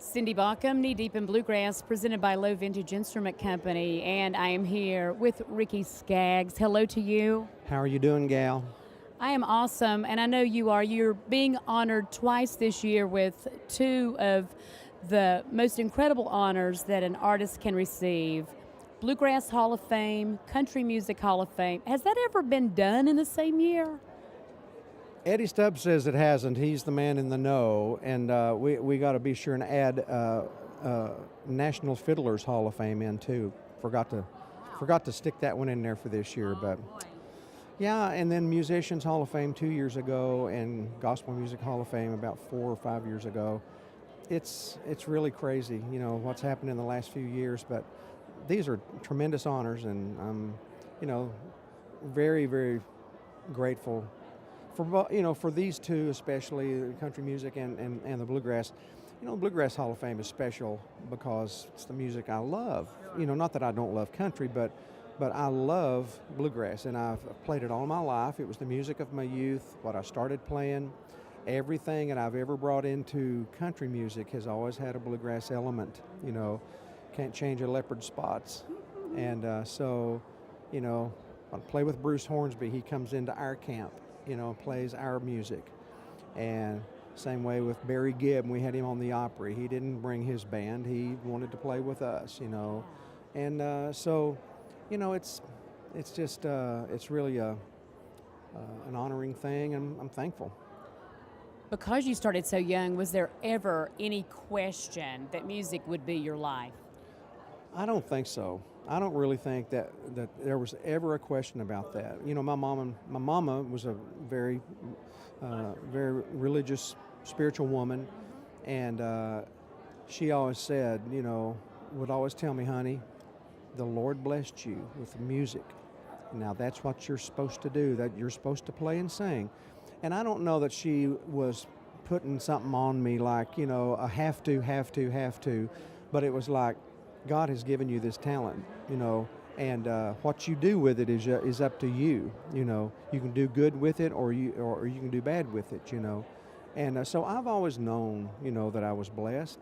Cindy Baucom, Knee Deep in Bluegrass, presented by Low Vintage Instrument Company, and I am here with Ricky Skaggs. Hello to you. How are you doing, gal? I am awesome, and I know you are. You're being honored twice this year with two of the most incredible honors that an artist can receive. Bluegrass Hall of Fame, Country Music Hall of Fame. Has that ever been done in the same year? Eddie Stubbs says it hasn't. He's the man in the know, and we got to be sure and add National Fiddlers Hall of Fame in too. Forgot to stick that one in there for this year, but yeah. And then Musicians Hall of Fame 2 years ago, and Gospel Music Hall of Fame about 4 or 5 years ago. It's really crazy, what's happened in the last few years. But these are tremendous honors, and I'm, very, very grateful for these two, especially the country music and the bluegrass. The Bluegrass Hall of Fame is special because it's the music I love. Not that I don't love country, but I love bluegrass, and I've played it all my life. It was the music of my youth, what I started playing. Everything that I've ever brought into country music has always had a bluegrass element. Can't change a leopard's spots. And so, I play with Bruce Hornsby. He comes into our camp, plays our music. And same way with Barry Gibb. We had him on the Opry. He didn't bring his band. He wanted to play with us, And so, it's just, it's really an honoring thing, and I'm thankful. Because you started so young, was there ever any question that music would be your life? I don't think so. I don't really think that there was ever a question about that. My mama was a very, very religious, spiritual woman, and she always said, would always tell me, honey, the Lord blessed you with music. Now that's what you're supposed to do. That you're supposed to play and sing. And I don't know that she was putting something on me like, a have to, but it was like, God has given you this talent, and what you do with it is up to you. You can do good with it, or you can do bad with it. And so I've always known, that I was blessed,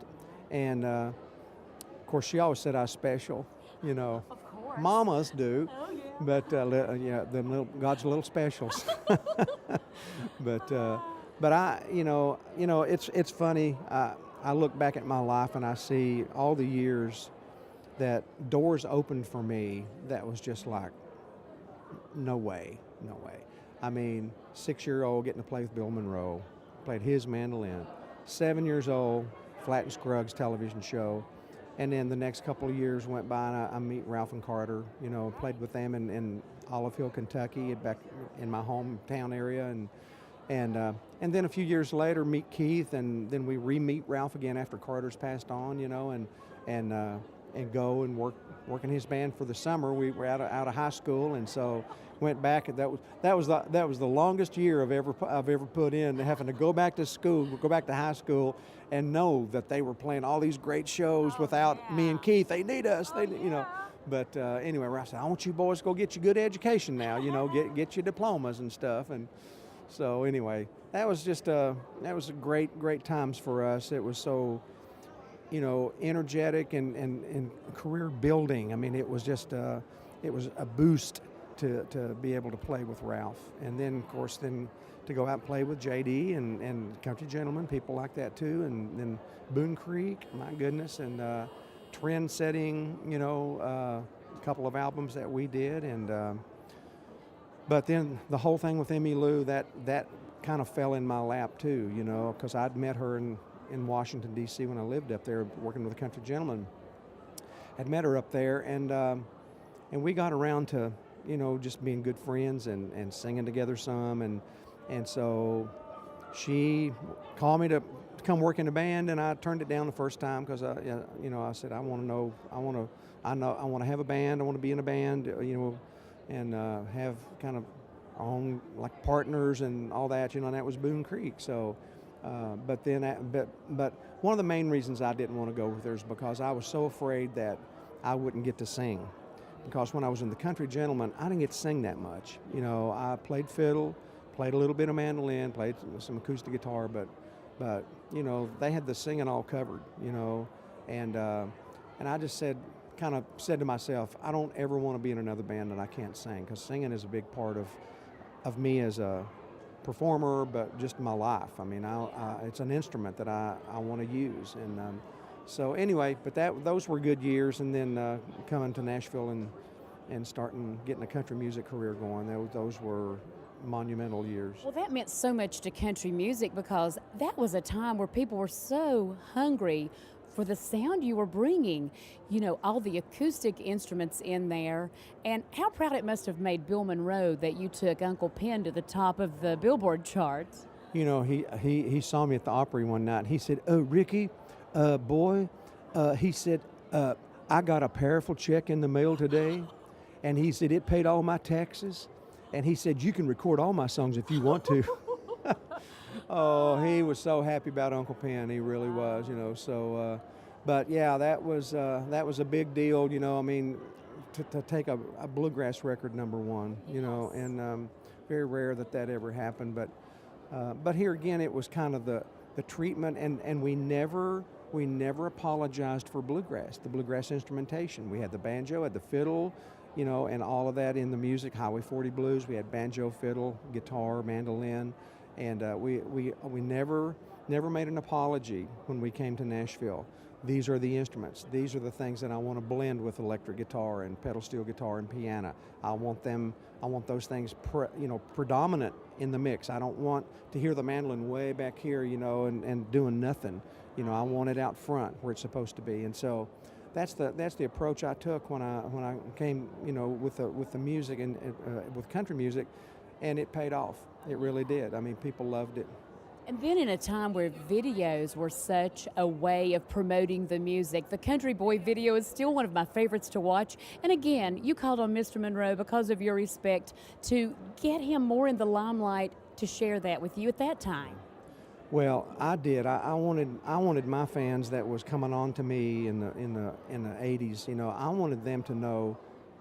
and of course she always said I was special. Of course. Mamas do, Oh, yeah. but God's little specials. But I, it's funny. I look back at my life and I see all the years that doors opened for me that was just like, no way. I mean, 6-year-old getting to play with Bill Monroe, played his mandolin. 7 years old, Flatt and Scruggs television show. And then the next couple of years went by, and I meet Ralph and Carter, played with them in Olive Hill, Kentucky, back in my hometown area. And then a few years later, meet Keith, and then we re-meet Ralph again after Carter's passed on, and go and work in his band for the summer. We were out of high school, and so went back. And that was the longest year I've ever put in, having to go back to school, go back to high school, and know that they were playing all these great shows without me and Keith. They need us. But anyway, Ralph said, I want you boys to go get your good education now. Get your diplomas and stuff. And so anyway, that was great times for us. It was so, energetic and career building. I mean, it was just it was a boost to be able to play with Ralph, and then of course to go out and play with JD and Country Gentlemen, people like that too, and then Boone Creek, my goodness, and trend setting, a couple of albums that we did, and but then the whole thing with Emmy Lou, that kind of fell in my lap too, because I'd met her in Washington, D.C. when I lived up there working with the Country Gentlemen. I'd met her up there, and we got around to, just being good friends and singing together some, and so she called me to come work in a band, and I turned it down the first time because I said I want to have a band, I want to be in a band, and have kind of our own like partners and all that, and that was Boone Creek. So. But one of the main reasons I didn't want to go with her is because I was so afraid that I wouldn't get to sing. Because when I was in the Country Gentlemen, I didn't get to sing that much. I played fiddle, played a little bit of mandolin, played some acoustic guitar, but but they had the singing all covered, and I just said to myself, I don't ever want to be in another band that I can't sing, because singing is a big part of me as a performer, but just my life. I mean, it's an instrument that I want to use, and so anyway, but those were good years, and then coming to Nashville and getting a country music career going, those were monumental years. Well, that meant so much to country music, because that was a time where people were so hungry for the sound you were bringing, all the acoustic instruments in there. And how proud it must have made Bill Monroe that you took Uncle Pen to the top of the Billboard charts. He saw me at the Opry one night. He said, "Oh, Ricky, boy," he said, "I got a powerful check in the mail today," and he said, "It paid all my taxes," and he said, "You can record all my songs if you want to." Oh, he was so happy about Uncle Pen. He really was, So, but yeah, that was a big deal. I mean, to take a bluegrass record #1. And very rare that ever happened. But here again, it was kind of the treatment, and we never apologized for bluegrass, the bluegrass instrumentation. We had the banjo, had the fiddle, and all of that in the music. Highway 40 Blues, we had banjo, fiddle, guitar, mandolin. And we never made an apology when we came to Nashville. These are the instruments. These are the things that I want to blend with electric guitar and pedal steel guitar and piano. I want those things predominant in the mix. I don't want to hear the mandolin way back here, and doing nothing. I want it out front where it's supposed to be. And so that's the approach I took when I came, with the music and with country music. And it paid off. It really did. I mean, people loved it. And then in a time where videos were such a way of promoting the music, the Country Boy video is still one of my favorites to watch. And again, you called on Mr. Monroe because of your respect to get him more in the limelight to share that with you at that time. Well, I did. I wanted my fans that was coming on to me in the 80s. I wanted them to know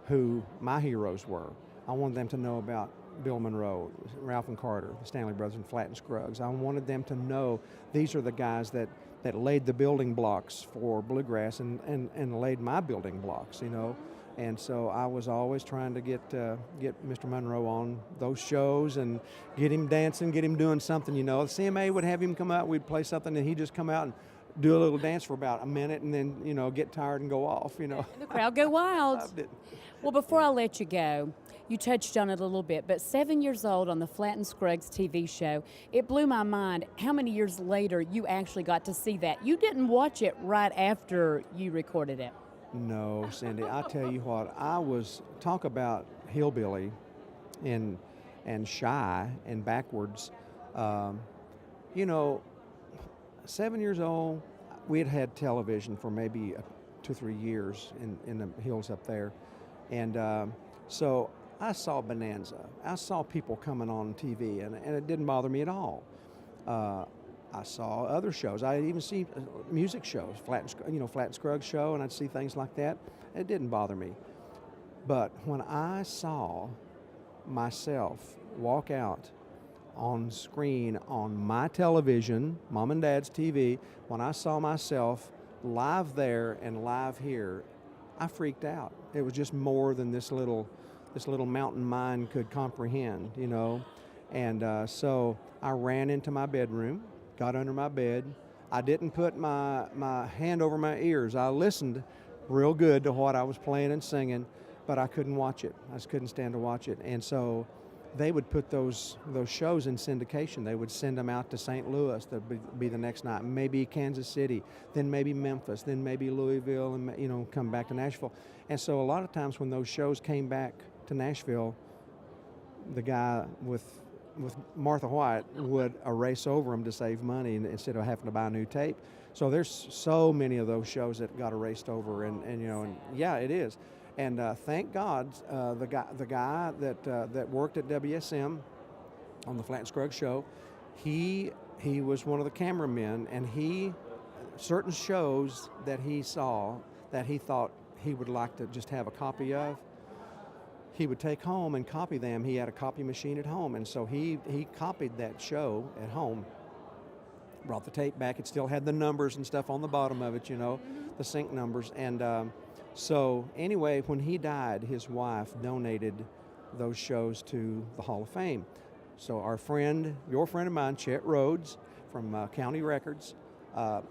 who my heroes were. I wanted them to know about Bill Monroe, Ralph and Carter, the Stanley Brothers, and Flatt and Scruggs. I wanted them to know these are the guys that laid the building blocks for bluegrass and laid my building blocks, And so I was always trying to get Mr. Monroe on those shows and get him dancing, get him doing something, The CMA would have him come out, we'd play something, and he'd just come out and do a little dance for about a minute and then, get tired and go off, And the crowd go wild. Loved it. Well, before I let you go, you touched on it a little bit, but 7 years old on the Flatt and Scruggs TV show, it blew my mind how many years later you actually got to see that. You didn't watch it right after you recorded it. No, Cindy, I tell you what, talk about hillbilly and shy and backwards. 7 years old, we had television for maybe 2 or 3 years in the hills up there. And so I saw Bonanza. I saw people coming on TV, and it didn't bother me at all. I saw other shows. I even see music shows, Flatt and Scruggs show, and I'd see things like that. It didn't bother me. But when I saw myself walk out on screen on my television, Mom and Dad's TV, when I saw myself live there and live here, I freaked out. It was just more than this little mountain mind could comprehend, And so I ran into my bedroom, got under my bed. I didn't put my hand over my ears. I listened real good to what I was playing and singing, but I couldn't watch it. I just couldn't stand to watch it. And so they would put those shows in syndication. They would send them out to St. Louis to be the next night, maybe Kansas City, then maybe Memphis, then maybe Louisville, and come back to Nashville. And so a lot of times when those shows came back to Nashville, the guy with Martha White would erase over them to save money instead of having to buy a new tape. So there's so many of those shows that got erased over, and yeah, it is. And thank God, the guy that worked at WSM on the Flatt and Scruggs show, he was one of the cameramen, and certain shows that he saw that he thought he would like to just have a copy of, he would take home and copy them. He had a copy machine at home, and so he copied that show at home. brought the tape back. It still had the numbers and stuff on the bottom of it, you know, the sync numbers. And so anyway, when he died, his wife donated those shows to the Hall of Fame. So our friend, your friend of mine, Chet Rhodes from County Records,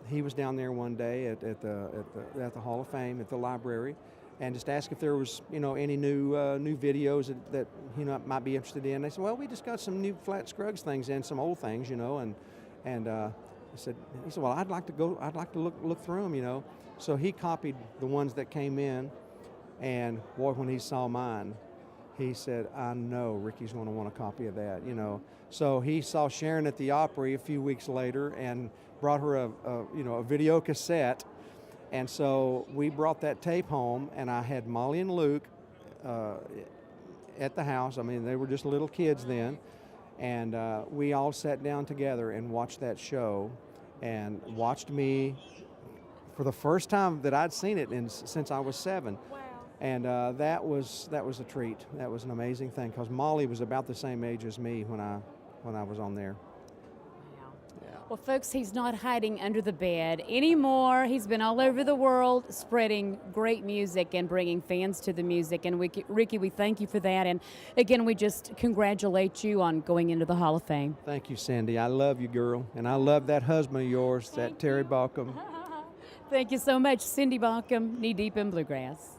he was down there one day at the Hall of Fame at the library, and just asked if there was, you know, any new videos that you know might be interested in. They said, well, we just got some new Flat Scruggs things and some old things, you know, and he said, well, I'd like to look through them, you know. So he copied the ones that came in, and boy, when he saw mine, he said, I know Ricky's going to want a copy of that, you know. So he saw Sharon at the Opry a few weeks later and brought her a video cassette. And so we brought that tape home, and I had Molly and Luke at the house. I mean, they were just little kids then. And we all sat down together and watched that show, and watched me for the first time that I'd seen it since I was 7. Wow. And that was a treat. That was an amazing thing, because Molly was about the same age as me when I was on there. Wow. Yeah. Well, folks, he's not hiding under the bed anymore. He's been all over the world spreading great music and bringing fans to the music. And Ricky, we thank you for that. And again, we just congratulate you on going into the Hall of Fame. Thank you, Cindy. I love you, girl. And I love that husband of yours, that Terry Baucom. Thank you so much, Cindy Baucom, Knee Deep in Bluegrass.